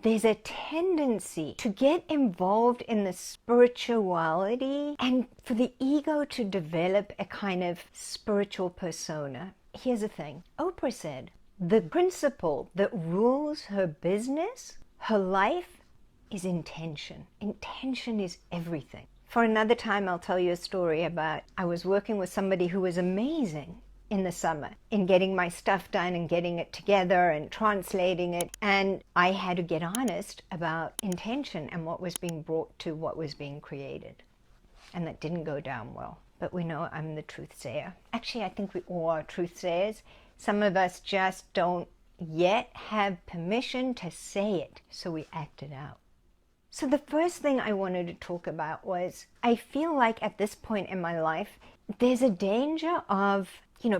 there's a tendency to get involved in the spirituality and for the ego to develop a kind of spiritual persona. Here's the thing. Oprah said, the principle that rules her business, her life, is intention. Intention is everything. For another time, I'll tell you a story about, I was working with somebody who was amazing in the summer in getting my stuff done and getting it together and translating it. And I had to get honest about intention and what was being brought to what was being created. And that didn't go down well. But we know I'm the truth sayer. Actually, I think we all are truth sayers. Some of us just don't yet have permission to say it, so we act it out. So the first thing I wanted to talk about was, I feel like at this point in my life, there's a danger of,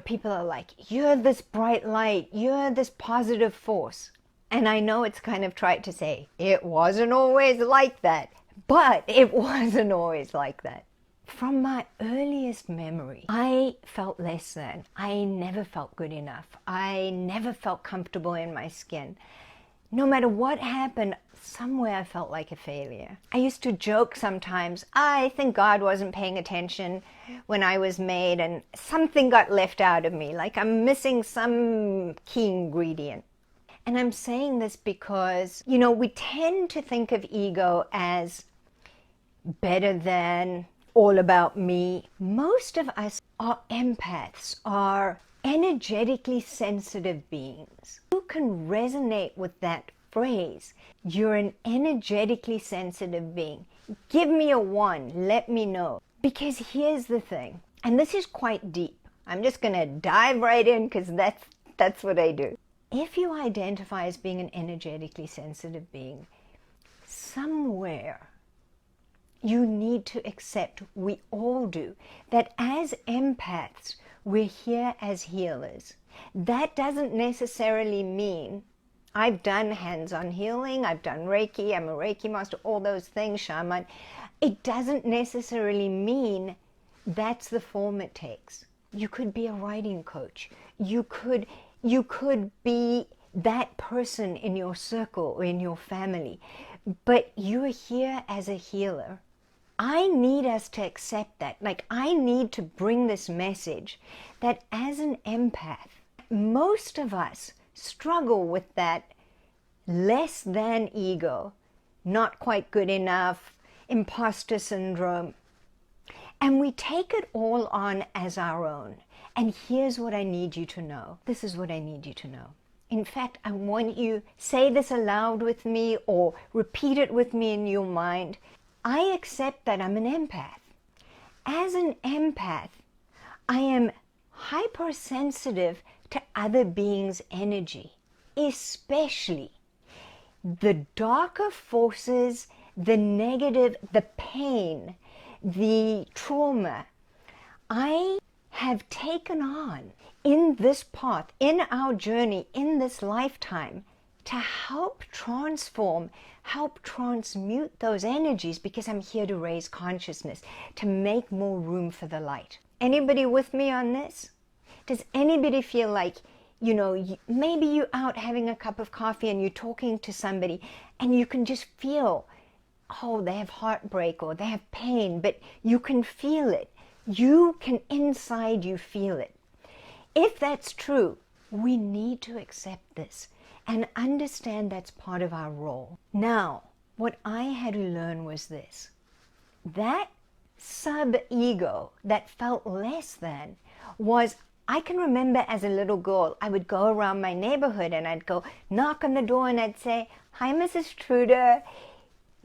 people are like, you're this bright light, you're this positive force. And I know it's kind of trite to say, it wasn't always like that, but it wasn't always like that. From my earliest memory, I felt less than. I never felt good enough. I never felt comfortable in my skin. No matter what happened, somewhere I felt like a failure. I used to joke sometimes, I think God wasn't paying attention when I was made and something got left out of me, like I'm missing some key ingredient. And I'm saying this because, we tend to think of ego as better than, all about me. Most of us are empaths, are energetically sensitive beings. You can resonate with that phrase. You're an energetically sensitive being. Give me a 1, let me know. Because here's the thing, and this is quite deep. I'm just going to dive right in because that's what I do. If you identify as being an energetically sensitive being, somewhere you need to accept, we all do, that as empaths, we're here as healers. That doesn't necessarily mean, I've done hands-on healing, I've done Reiki, I'm a Reiki master, all those things, shaman. It doesn't necessarily mean that's the form it takes. You could be a writing coach. You could be that person in your circle or in your family. But you're here as a healer. I need us to accept that. Like, I need to bring this message that as an empath, most of us struggle with that less than ego, not quite good enough, imposter syndrome. And we take it all on as our own. And here's what I need you to know. This is what I need you to know. In fact, I want you say this aloud with me or repeat it with me in your mind. I accept that I'm an empath. As an empath, I am hypersensitive to other beings' energy, especially the darker forces, the negative, the pain, the trauma. I have taken on in this path, in our journey, in this lifetime, to help transform, help transmute those energies, because I'm here to raise consciousness, to make more room for the light. Anybody with me on this? Does anybody feel like, maybe you're out having a cup of coffee and you're talking to somebody and you can just feel, they have heartbreak or they have pain, but you can feel it. You can, inside you feel it. If that's true, we need to accept this and understand that's part of our role. Now, what I had to learn was this. That sub-ego that felt less than was, I can remember as a little girl, I would go around my neighborhood and I'd go knock on the door and I'd say, "Hi, Mrs. Truder,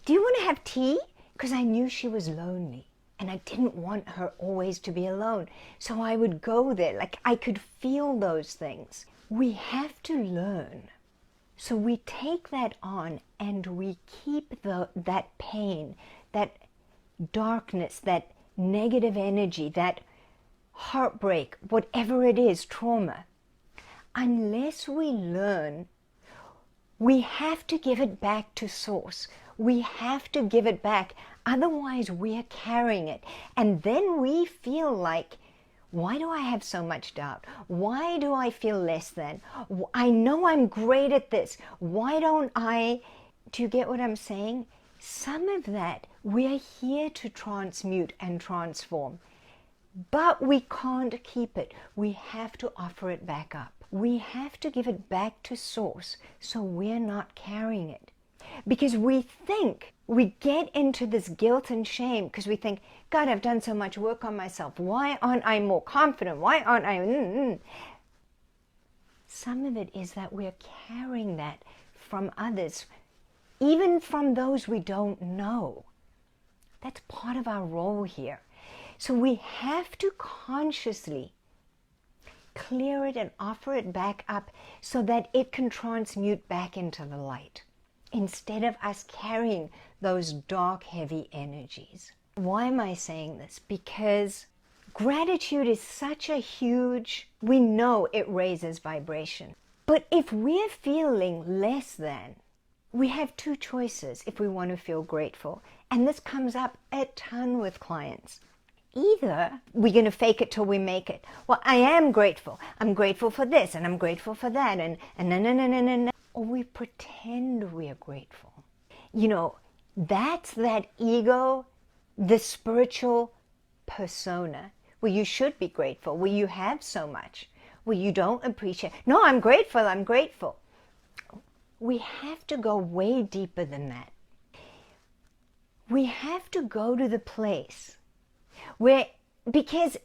do you want to have tea?" Because I knew she was lonely. And I didn't want her always to be alone. So I would go there, like I could feel those things. We have to learn. So we take that on and we keep that pain, that darkness, that negative energy, that heartbreak, whatever it is, trauma. Unless we learn, we have to give it back to source. We have to give it back. Otherwise, we are carrying it. And then we feel like, why do I have so much doubt? Why do I feel less than? I know I'm great at this. Why don't I Do you get what I'm saying? Some of that we're here to transmute and transform, but we can't keep it. We have to offer it back up. We have to give it back to source so we're not carrying it. Because we think, we get into this guilt and shame because we think, God, I've done so much work on myself. Why aren't I more confident? Why aren't I? Some of it is that we're carrying that from others, even from those we don't know. That's part of our role here. So we have to consciously clear it and offer it back up so that it can transmute back into the light, instead of us carrying those dark, heavy energies. Why am I saying this? Because gratitude is such a huge, we know it raises vibration. But if we're feeling less than, we have two choices if we want to feel grateful. And this comes up a ton with clients. Either we're going to fake it till we make it. Well, I am grateful. I'm grateful for this and I'm grateful for that. And no. Or we pretend we're grateful. You know, that's that ego, the spiritual persona, where you should be grateful, where you have so much, where you don't appreciate. No, I'm grateful. We have to go way deeper than that. We have to go to the place where, because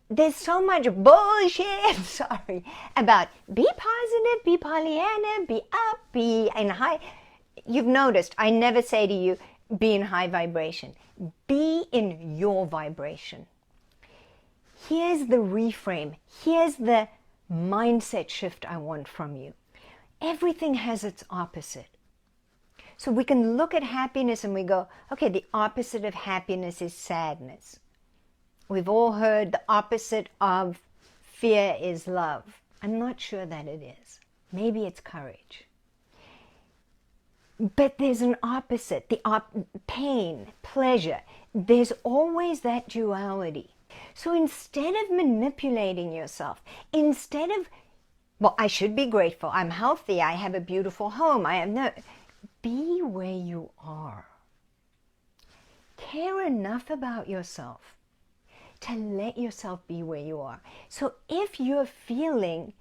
there's so much bullshit, sorry, about be positive, be Pollyanna, be up, be in high. You've noticed, I never say to you, be in high vibration. Be in your vibration. Here's the reframe. Here's the mindset shift I want from you. Everything has its opposite. So we can look at happiness and we go, okay, the opposite of happiness is sadness. We've all heard the opposite of fear is love. I'm not sure that it is. Maybe it's courage. But there's an opposite, pain, pleasure. There's always that duality. So instead of manipulating yourself, instead of, well, I should be grateful, I'm healthy, I have a beautiful home, be where you are. Care enough about yourself to let yourself be where you are. So if you're feeling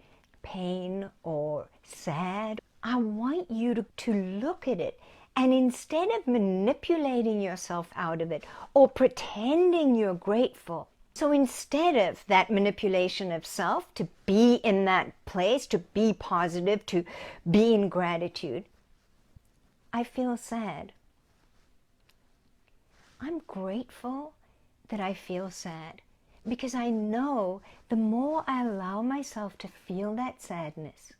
pain or sad, I want you to look at it, and instead of manipulating yourself out of it or pretending you're grateful, so instead of that manipulation of self to be in that place, to be positive, to be in gratitude, I feel sad. I'm grateful that I feel sad, because I know the more I allow myself to feel that sadness,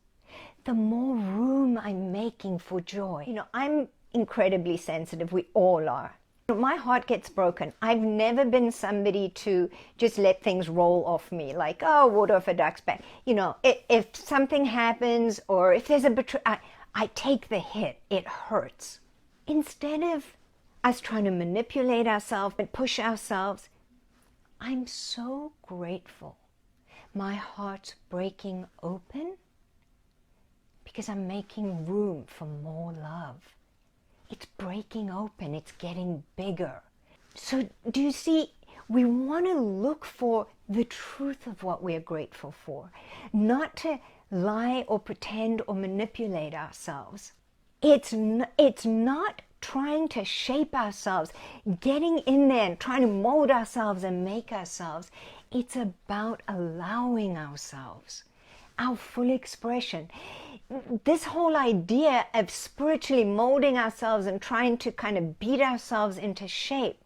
the more room I'm making for joy. You know, I'm incredibly sensitive. We all are. My heart gets broken. I've never been somebody to just let things roll off me, like, oh, water off a duck's back. You know, if something happens or if there's a betrayal, I take the hit. It hurts. Instead of us trying to manipulate ourselves and push ourselves, I'm so grateful. My heart's breaking open because I'm making room for more love. It's breaking open. It's getting bigger. So do you see, we want to look for the truth of what we're grateful for, not to lie or pretend or manipulate ourselves. It's not trying to shape ourselves, getting in there and trying to mold ourselves and make ourselves. It's about allowing ourselves, our full expression. This whole idea of spiritually molding ourselves and trying to kind of beat ourselves into shape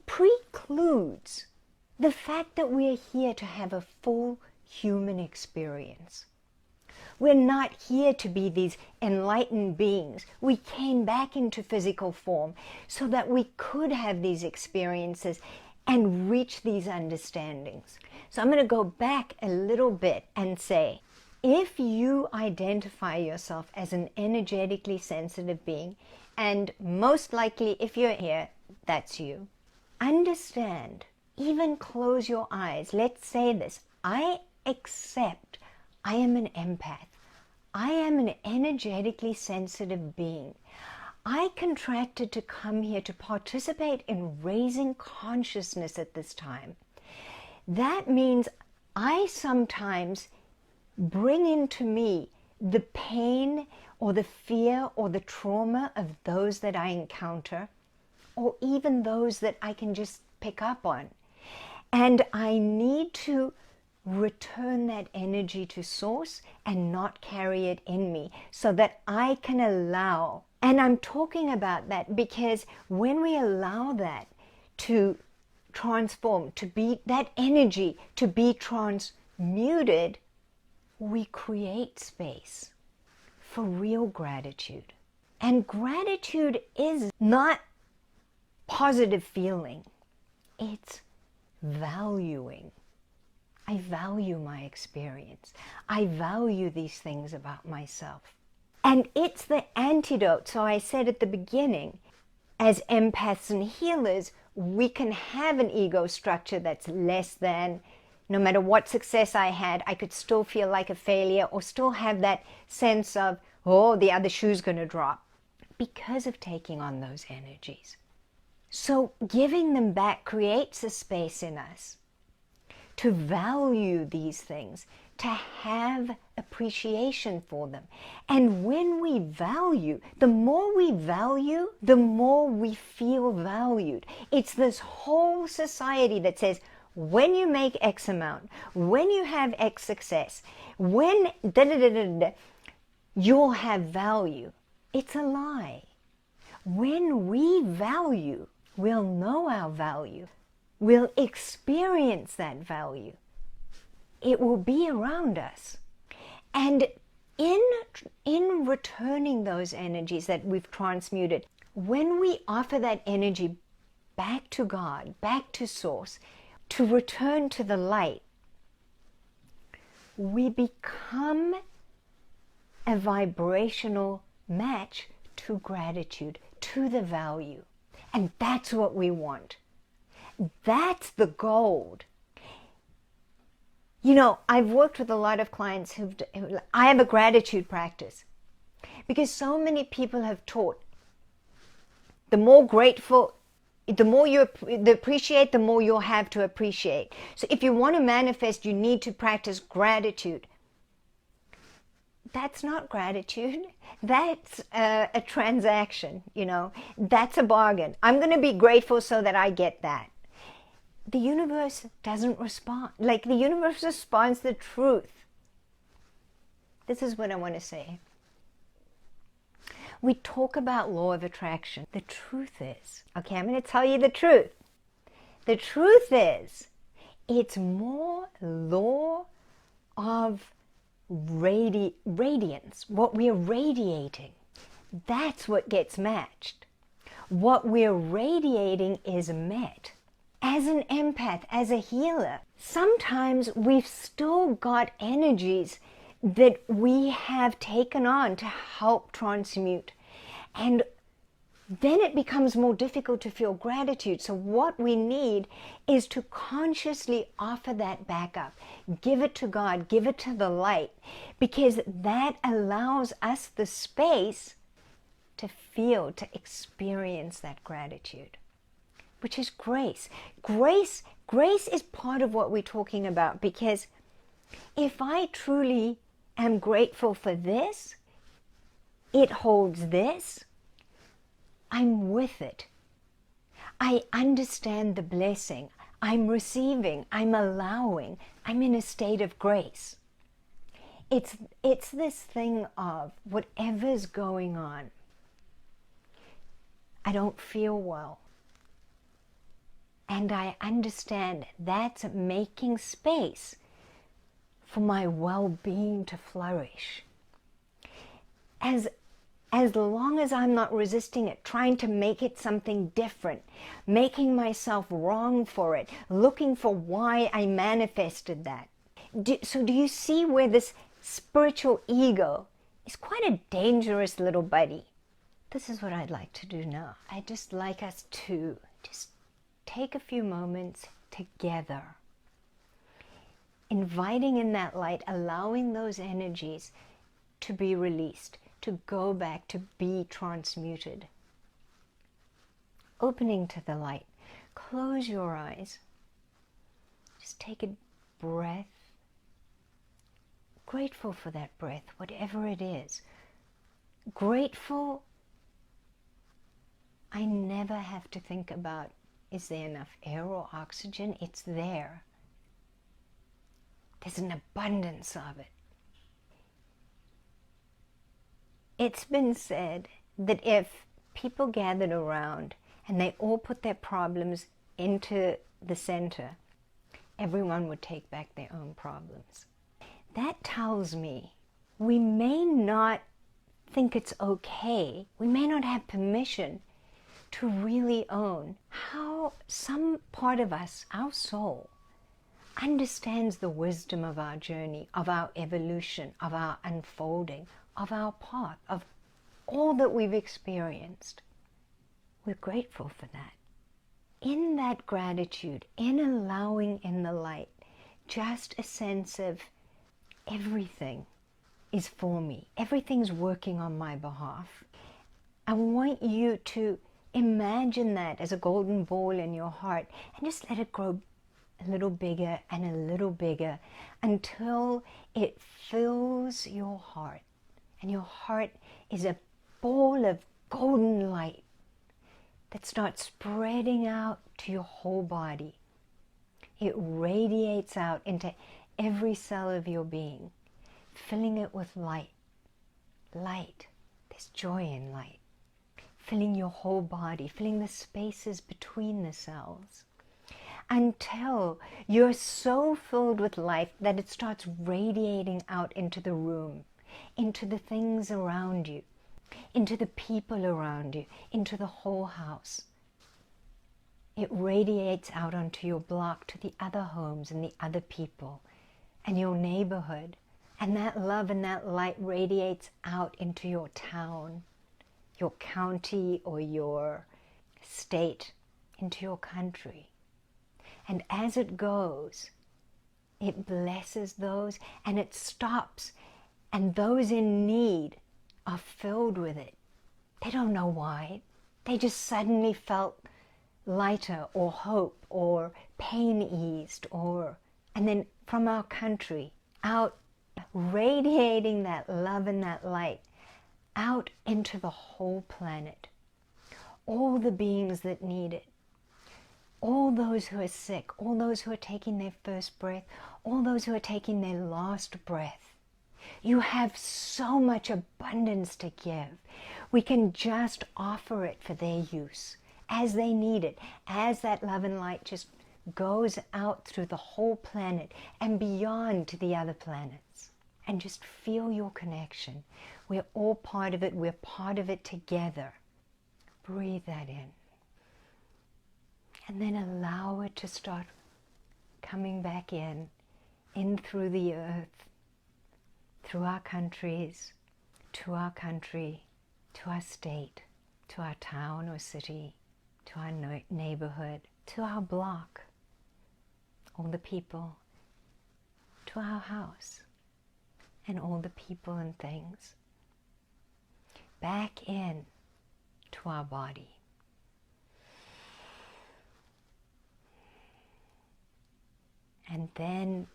precludes the fact that we're here to have a full human experience. We're not here to be these enlightened beings. We came back into physical form so that we could have these experiences and reach these understandings. So I'm going to go back a little bit and say, if you identify yourself as an energetically sensitive being, and most likely if you're here, that's you, understand, even close your eyes. Let's say this. I accept I am an empath. I am an energetically sensitive being. I contracted to come here to participate in raising consciousness at this time. That means I sometimes bring into me the pain or the fear or the trauma of those that I encounter, or even those that I can just pick up on. And I need to return that energy to source and not carry it in me, so that I can allow. And I'm talking about that because when we allow that to transform, to be that energy to be transmuted, we create space for real gratitude. And gratitude is not positive feeling, it's valuing. I value my experience. I value these things about myself. And it's the antidote. So I said at the beginning, as empaths and healers, we can have an ego structure that's less than. No matter what success I had, I could still feel like a failure, or still have that sense of, oh, the other shoe's going to drop, because of taking on those energies. So giving them back creates a space in us to value these things, to have appreciation for them. And when we value, the more we feel valued. It's this whole society that says, when you make X amount, when you have X success, when you'll have value. It's a lie. When we value, we'll know our value. We'll experience that value. It will be around us. And in returning those energies that we've transmuted, when we offer that energy back to God, back to Source, to return to the light, we become a vibrational match to gratitude, to the value. And that's what we want. That's the gold. You know, I've worked with a lot of clients I have a gratitude practice, because so many people have taught, the more grateful, the more you appreciate, the more you'll have to appreciate. So if you want to manifest, you need to practice gratitude. That's not gratitude. That's a transaction, you know. That's a bargain. I'm going to be grateful so that I get that. The universe doesn't respond. Like, the universe responds to truth. This is what I want to say. We talk about law of attraction. The truth is, okay, I'm going to tell you the truth. The truth is, it's more law of radiance, what we're radiating. That's what gets matched. What we're radiating is met. As an empath, as a healer, sometimes we've still got energies that we have taken on to help transmute. And then it becomes more difficult to feel gratitude. So what we need is to consciously offer that back up. Give it to God, give it to the light, because that allows us the space to feel, to experience that gratitude, which is grace. Grace is part of what we're talking about, because if I truly am grateful for this, it holds this, I'm with it. I understand the blessing. I'm receiving. I'm allowing. I'm in a state of grace. It's this thing of whatever's going on. I don't feel well. And I understand that's making space for my well-being to flourish. As long as I'm not resisting it, trying to make it something different, making myself wrong for it, looking for why I manifested that. So do you see where this spiritual ego is quite a dangerous little buddy? This is what I'd like to do now. I'd just like us to just take a few moments together, inviting in that light, allowing those energies to be released, to go back to be transmuted. Opening to the light. Close your eyes. Just take a breath. Grateful for that breath, whatever it is. Grateful I never have to think about, is there enough air or oxygen? It's there. There's an abundance of it. It's been said that if people gathered around and they all put their problems into the center, everyone would take back their own problems. That tells me we may not think it's okay, we may not have permission to really own how some part of us, our soul, understands the wisdom of our journey, of our evolution, of our unfolding, of our path, of all that we've experienced. We're grateful for that. In that gratitude, in allowing in the light, just a sense of everything is for me. Everything's working on my behalf. I want you to imagine that as a golden ball in your heart and just let it grow a little bigger and a little bigger until it fills your heart. And your heart is a ball of golden light that starts spreading out to your whole body. It radiates out into every cell of your being, filling it with light. Light. There's joy in light. Filling your whole body, filling the spaces between the cells, until you're so filled with life that it starts radiating out into the room, into the things around you, into the people around you, into the whole house. It radiates out onto your block, to the other homes and the other people and your neighborhood. And that love and that light radiates out into your town, your county or your state, into your country. And as it goes, it blesses those and it stops. And those in need are filled with it. They don't know why. They just suddenly felt lighter or hope or pain eased and then from our country out, radiating that love and that light out into the whole planet. All the beings that need it. All those who are sick, all those who are taking their first breath, all those who are taking their last breath. You have so much abundance to give. We can just offer it for their use as they need it, as that love and light just goes out through the whole planet and beyond to the other planets. And just feel your connection. We're all part of it. We're part of it together. Breathe that and then allow it to start coming back in through the earth, through our countries, to our country, to our state, to our town or city, to our neighborhood, to our block, all the people, to our house, and all the people and things. Back in to our body. And then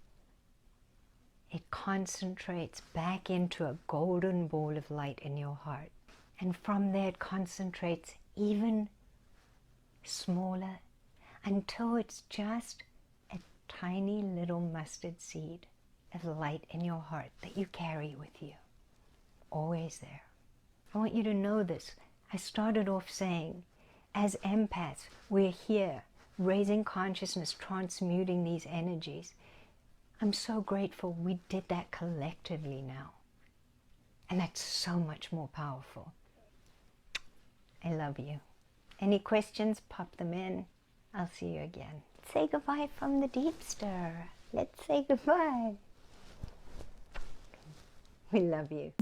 it concentrates back into a golden ball of light in your heart. And from there it concentrates even smaller until it's just a tiny little mustard seed of light in your heart that you carry with you. Always there. I want you to know this. I started off saying, as empaths, we're here, raising consciousness, transmuting these energies. I'm so grateful we did that collectively now. And that's so much more powerful. I love you. Any questions, pop them in. I'll see you again. Say goodbye from the Deepster. Let's say goodbye. We love you.